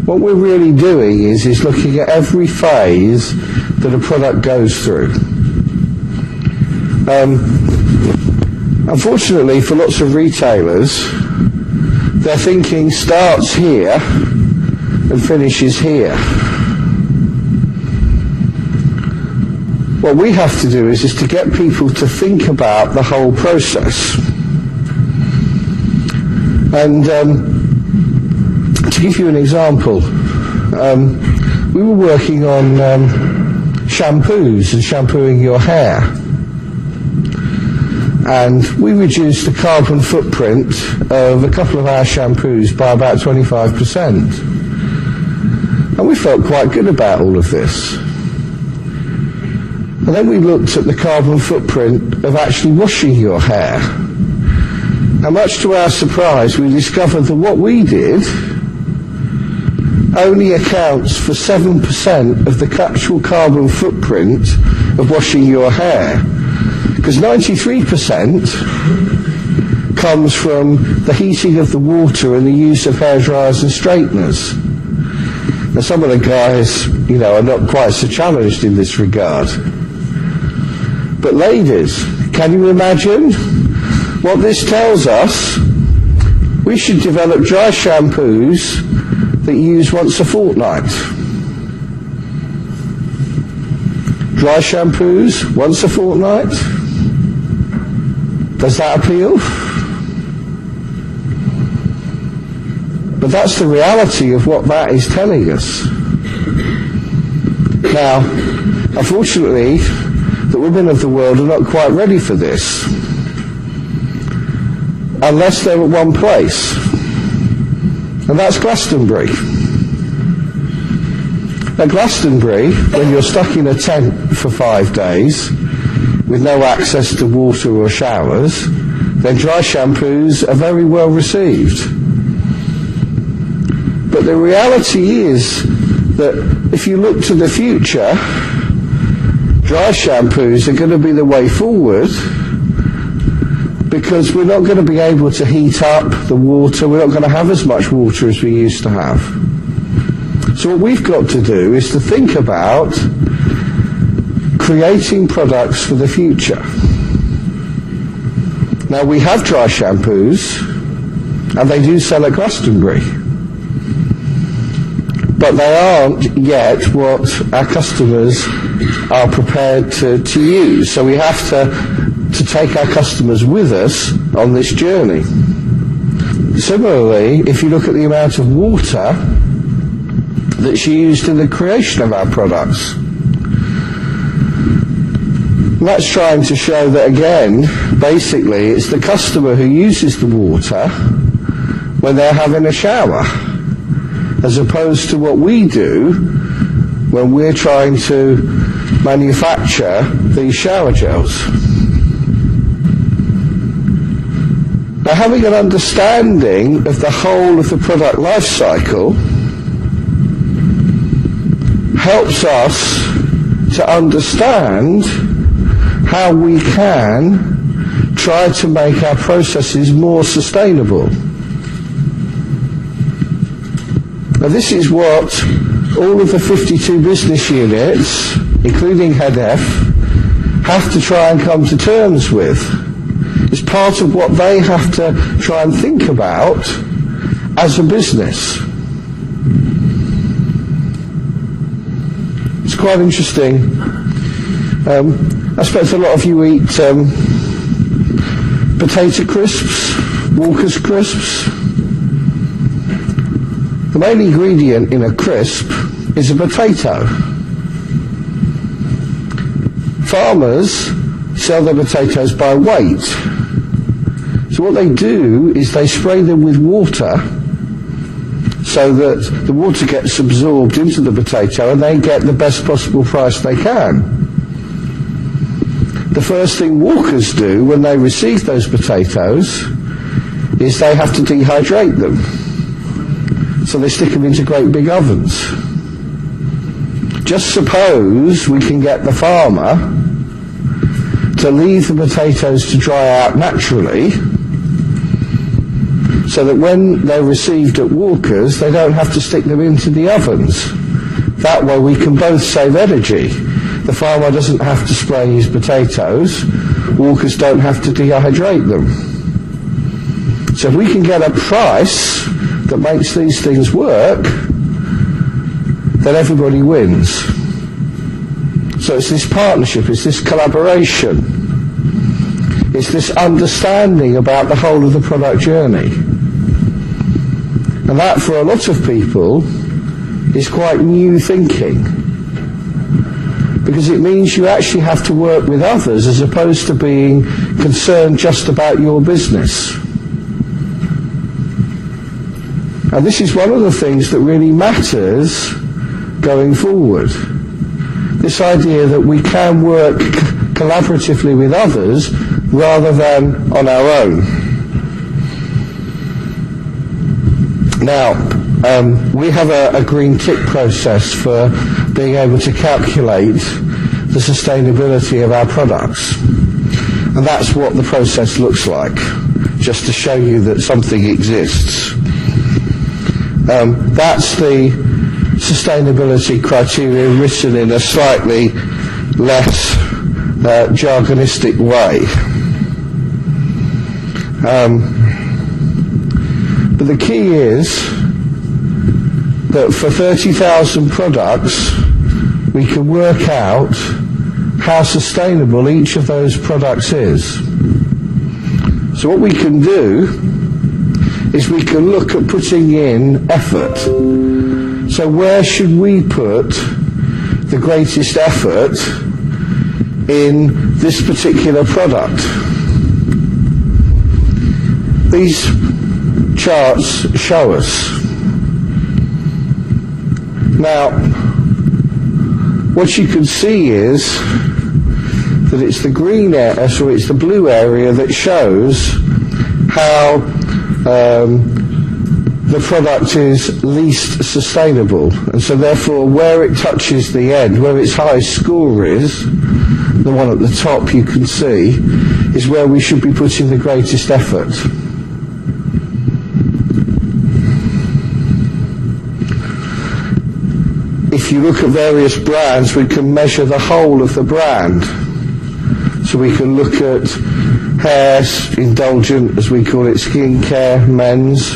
What we're really doing is looking at every phase that a product goes through. Unfortunately, for lots of retailers, their thinking starts here and finishes here. What we have to do is to get people to think about the whole process. And to give you an example, we were working on shampoos and shampooing your hair. And we reduced the carbon footprint of a couple of our shampoos by about 25%. And we felt quite good about all of this. And then we looked at the carbon footprint of actually washing your hair. And much to our surprise, we discovered that what we did only accounts for 7% of the actual carbon footprint of washing your hair. Because 93% comes from the heating of the water and the use of hair dryers and straighteners. Now some of the guys, are not quite so challenged in this regard. But ladies, can you imagine what this tells us? We should develop dry shampoos that you use once a fortnight. Dry shampoos once a fortnight? Does that appeal? But that's the reality of what that is telling us. Now, unfortunately, the women of the world are not quite ready for this, unless they're at one place, and that's Glastonbury. At Glastonbury, when you're stuck in a tent for 5 days, with no access to water or showers, then dry shampoos are very well received. But the reality is that if you look to the future, dry shampoos are going to be the way forward because we're not going to be able to heat up the water. We're not going to have as much water as we used to have. So what we've got to do is to think about creating products for the future. Now, we have dry shampoos, and they do sell at Glastonbury, but they aren't yet what our customers are prepared to use. So we have to take our customers with us on this journey. Similarly, if you look at the amount of water that's used in the creation of our products, that's trying to show that, again, basically it's the customer who uses the water when they're having a shower, as opposed to what we do when we're trying to manufacture these shower gels. Now, having an understanding of the whole of the product life cycle helps us to understand how we can try to make our processes more sustainable. Now, this is what all of the 52 business units, including HEDF, have to try and come to terms with. It's part of what they have to try and think about as a business. It's quite interesting. I suppose a lot of you eat potato crisps, Walker's crisps. The main ingredient in a crisp is a potato. Farmers sell their potatoes by weight. So what they do is they spray them with water so that the water gets absorbed into the potato and they get the best possible price they can. The first thing Walkers do when they receive those potatoes is they have to dehydrate them. So they stick them into great big ovens. Just suppose we can get the farmer to leave the potatoes to dry out naturally, so that when they're received at Walker's, they don't have to stick them into the ovens. That way we can both save energy. The farmer doesn't have to spray his potatoes. Walkers don't have to dehydrate them. So if we can get a price that makes these things work, then everybody wins. So it's this partnership, it's this collaboration, it's this understanding about the whole of the product journey. And that, for a lot of people, is quite new thinking, because it means you actually have to work with others as opposed to being concerned just about your business. And this is one of the things that really matters going forward. This idea that we can work collaboratively with others rather than on our own. Now, we have a green tick process for being able to calculate the sustainability of our products. And that's what the process looks like, just to show you that something exists. That's the sustainability criteria written in a slightly less jargonistic way. But the key is that for 30,000 products, we can work out how sustainable each of those products is. So what we can do is we can look at putting in effort. So where should we put the greatest effort in this particular product? These charts show us. Now, what you can see is that it's the green area, so it's the blue area that shows how the product is least sustainable, and so therefore where it touches the end, where its highest score is, the one at the top you can see, is where we should be putting the greatest effort. If you look at various brands, we can measure the whole of the brand. So we can look at hair, indulgent, as we call it, skincare, men's,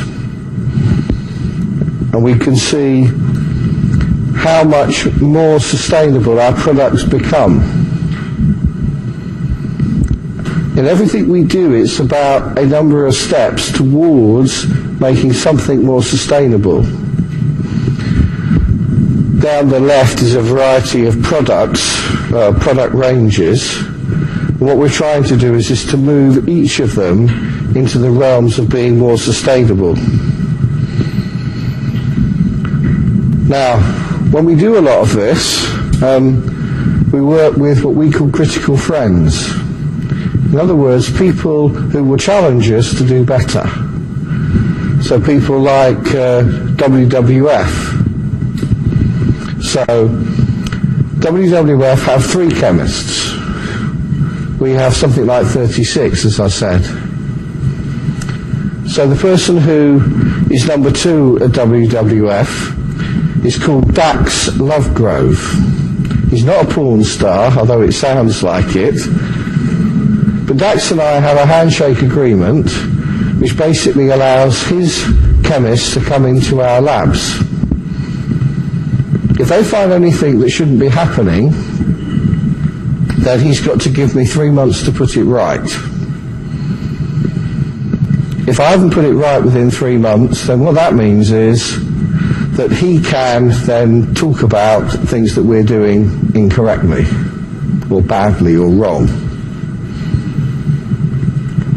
and we can see how much more sustainable our products become. In everything we do, it's about a number of steps towards making something more sustainable. Down the left is a variety of products, product ranges. What we're trying to do is to move each of them into the realms of being more sustainable. Now, when we do a lot of this, we work with what we call critical friends. In other words, people who will challenge us to do better. So people like WWF. So WWF have 3 chemists. We have something like 36, as I said. So the person who is number 2 at WWF is called Dax Lovegrove. He's not a porn star, although it sounds like it. But Dax and I have a handshake agreement which basically allows his chemists to come into our labs. If they find anything that shouldn't be happening, then he's got to give me 3 months to put it right. If I haven't put it right within 3 months, then what that means is that he can then talk about things that we're doing incorrectly, or badly, or wrong.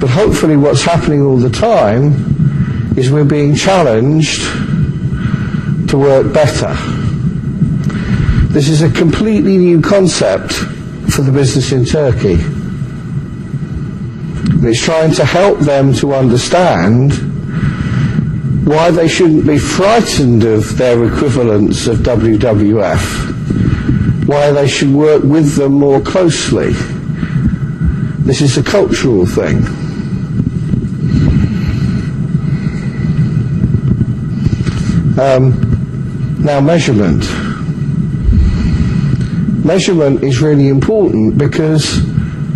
But hopefully what's happening all the time is we're being challenged to work better. This is a completely new concept for the business in Turkey. And it's trying to help them to understand why they shouldn't be frightened of their equivalents of WWF, why they should work with them more closely. This is a cultural thing. Now, measurement. Measurement is really important because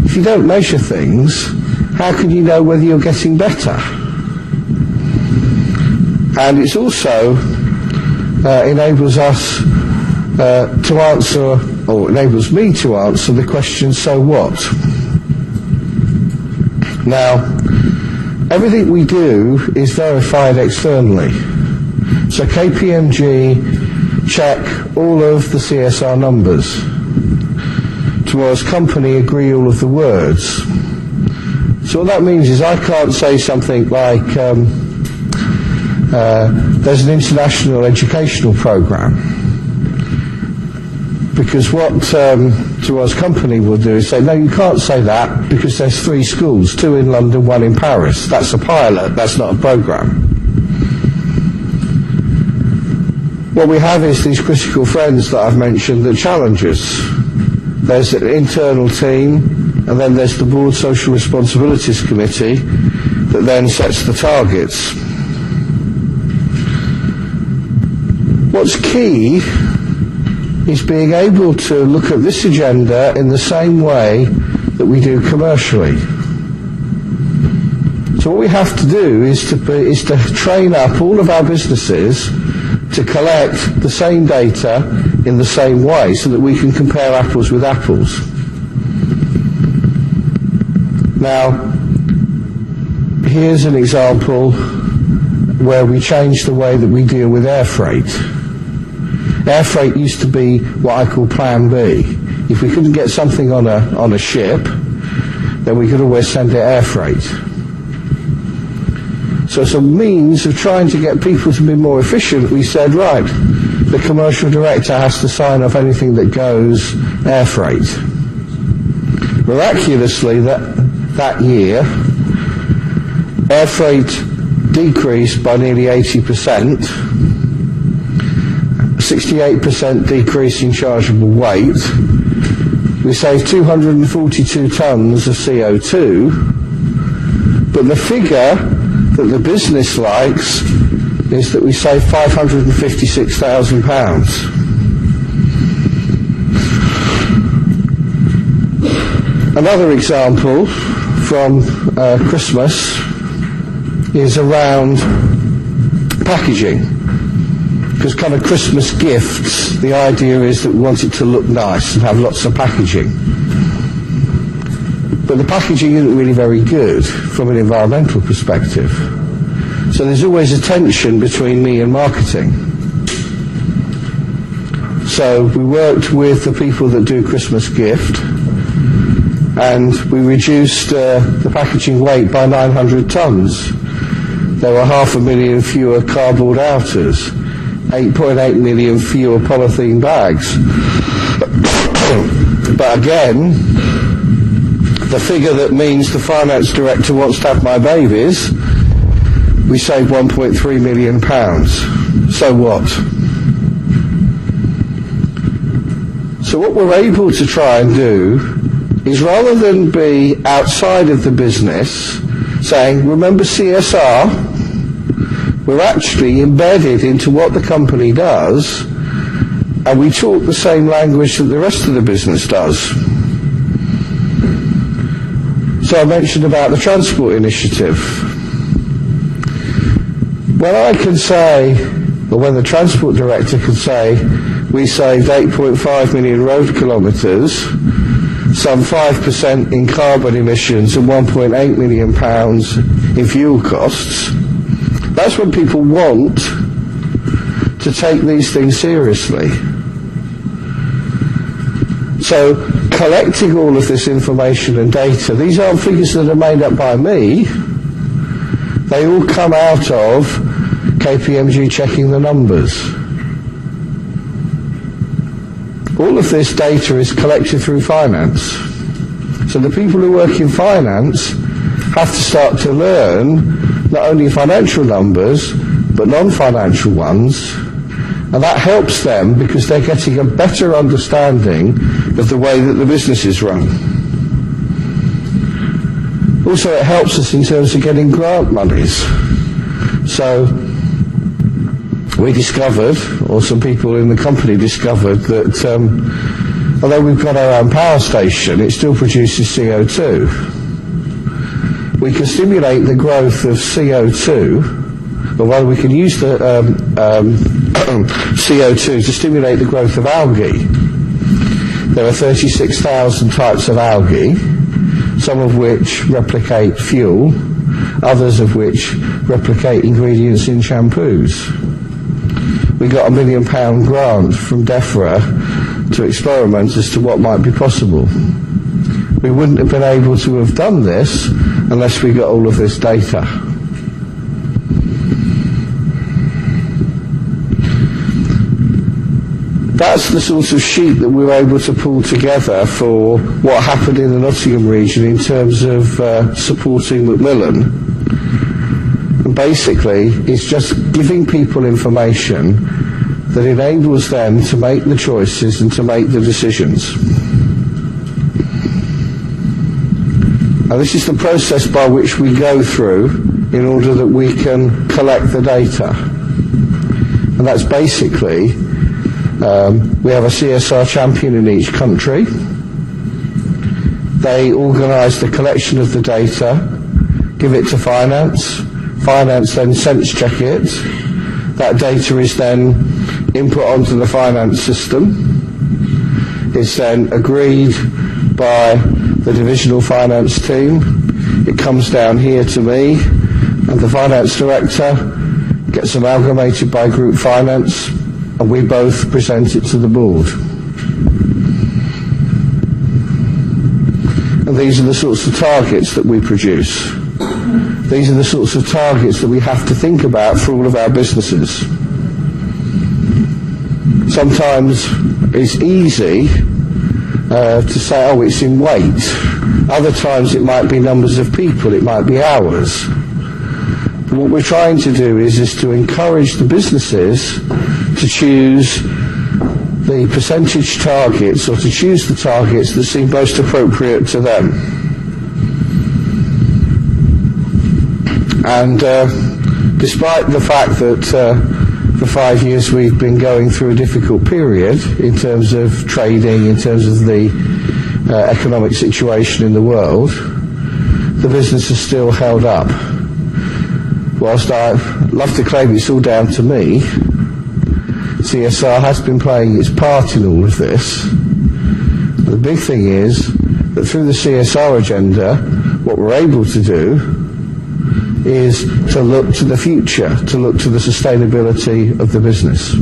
if you don't measure things, how can you know whether you're getting better? And it's also enables us to answer, or enables me to answer the question, so what? Now, everything we do is verified externally. So KPMG check all of the CSR numbers. Tomorrow's company agree all of the words. So what that means is I can't say something like there's an international educational program, because what Tomorrow's company will do is say, no, you can't say that because there's 3 schools, 2 in London, 1 in Paris. That's a pilot, that's not a program. What we have is these critical friends that I've mentioned that challenge us. There's an internal team, and then there's the Board Social Responsibilities Committee that then sets the targets. What's key is being able to look at this agenda in the same way that we do commercially. So what we have to do is to train up all of our businesses to collect the same data in the same way so that we can compare apples with apples. Now, here's an example where we changed the way that we deal with air freight. Air freight used to be what I call Plan B. If we couldn't get something on a ship, then we could always send it air freight. So as a means of trying to get people to be more efficient, we said, right, the commercial director has to sign off anything that goes air freight. Miraculously, that year, air freight decreased by nearly 80%, 68% decrease in chargeable weight, we save 242 tonnes of CO2, but the figure that the business likes is that we save £556,000. Another example from Christmas is around packaging. Because kind of Christmas gifts, the idea is that we want it to look nice and have lots of packaging. But the packaging isn't really very good from an environmental perspective. So there's always a tension between me and marketing. So we worked with the people that do Christmas gift, and we reduced the packaging weight by 900 tonnes. There were 500,000 fewer cardboard outers, 8.8 million fewer polythene bags. But again, the figure that means the finance director wants to have my babies, we saved £1.3 million. So what? So what we're able to try and do is, rather than be outside of the business saying, remember CSR, we're actually embedded into what the company does, and we talk the same language that the rest of the business does. So I mentioned about the transport initiative. When I can say, or when the transport director can say, we saved 8.5 million road kilometres, some 5% in carbon emissions and £1.8 million in fuel costs, that's when people want to take these things seriously. So collecting all of this information and data, these aren't figures that are made up by me. They all come out of KPMG checking the numbers. All of this data is collected through finance. So the people who work in finance have to start to learn not only financial numbers, but non-financial ones. And that helps them because they're getting a better understanding of the way that the business is run. Also, it helps us in terms of getting grant monies. So we discovered, or some people in the company discovered, that although we've got our own power station, it still produces CO2. We can stimulate the growth of CO2, or rather we can use the CO2 to stimulate the growth of algae. There are 36,000 types of algae, some of which replicate fuel, others of which replicate ingredients in shampoos. We got £1 million grant from DEFRA to experiment as to what might be possible. We wouldn't have been able to have done this unless we got all of this data. That's the sort of sheet that we were able to pull together for what happened in the Nottingham region in terms of supporting Macmillan. And basically, it's just giving people information that enables them to make the choices and to make the decisions. And this is the process by which we go through in order that we can collect the data. And that's basically, we have a CSR champion in each country. They organise the collection of the data, give it to finance. Finance then sense check it. That data is then input onto the finance system. It's then agreed by the divisional finance team. It comes down here to me, and the finance director gets amalgamated by group finance, and we both present it to the board. And these are the sorts of targets that we produce. These are the sorts of targets that we have to think about for all of our businesses. Sometimes it's easy to say, oh, it's in weight. Other times it might be numbers of people, it might be hours. But what we're trying to do is to encourage the businesses to choose the percentage targets, or to choose the targets that seem most appropriate to them. And despite the fact that for 5 years we've been going through a difficult period in terms of trading, in terms of the economic situation in the world, the business has still held up. Whilst I love to claim it's all down to me, CSR has been playing its part in all of this. The big thing is that through the CSR agenda, what we're able to do is to look to the future, to look to the sustainability of the business.